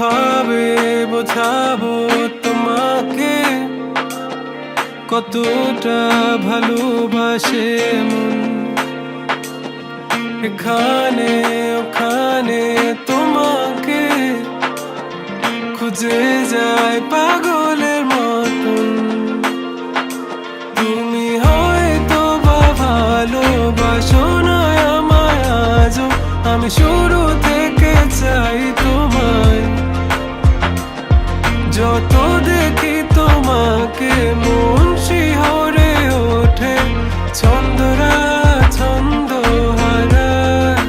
কিভাবে বোঝাবো তোমাকে কতটা ভালোবাসে মন। এখানে ওখানে তোমাকে খুঁজে যায় পাগলের মতন। তুমি হয়তো বা ভালোবাসো না আমায় আজও, আমি শুরু থেকে চাই তোমায়। যত দেখি তোমাকে মন শিহরে ওঠে, ছন্দরা ছন্দ হারায়।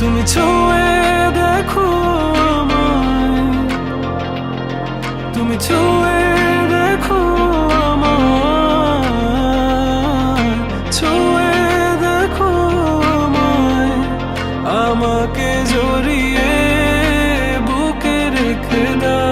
তুমি ছুঁয়ে দেখো আমায়, তুমি ছুঁয়ে দেখো আমায়, ছুঁয়ে দেখো আমায়। আমাকে জড়িয়ে বুকে রেখে দাও।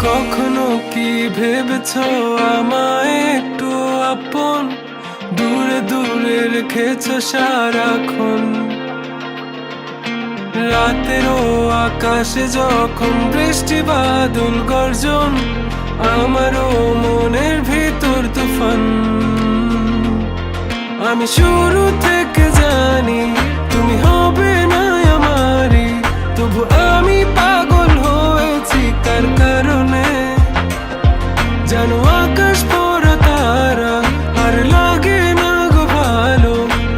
কখনো কি ভেবেছো আমায় একটু আপন, দূরে দূরে রেখেছো সারাক্ষণ। রাতেরও আকাশে যখন বৃষ্টি বাদল গর্জন, আমারও মনের ভিতর তুফান। আমি শুরু থেকে জানি তুমি হবে না আমারই, তবু আমি পাগল হয়েছি কার কারণে। জানো আকাশ পড়া তারা আর লাগে না গো ভালো,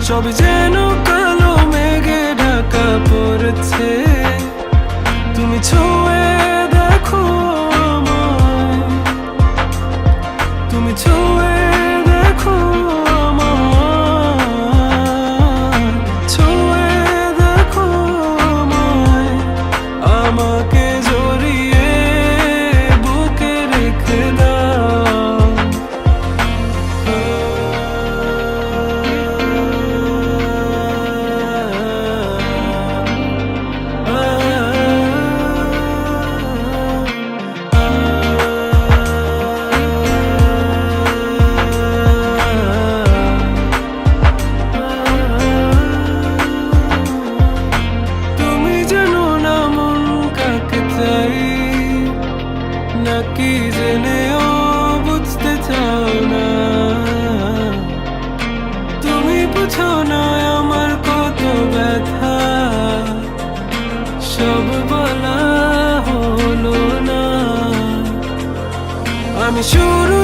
সব যেন কালো মেঘে ঢাকা পড়েছে। তুমি ছুঁয়ে দেখো আমায়, তুমি ছুঁয়ে দেখো আমায়, ছুঁয়ে দেখো আমায়। আমাকে জড়িয়ে বুকে রেখে দাও। তুমি জানো না মন কাকে চাই, নাকি জেনেও বুঝতে চাও না। তুমি বুঝো না আমার কত ব্যথা, সব বলা হলো না। আমি শুরু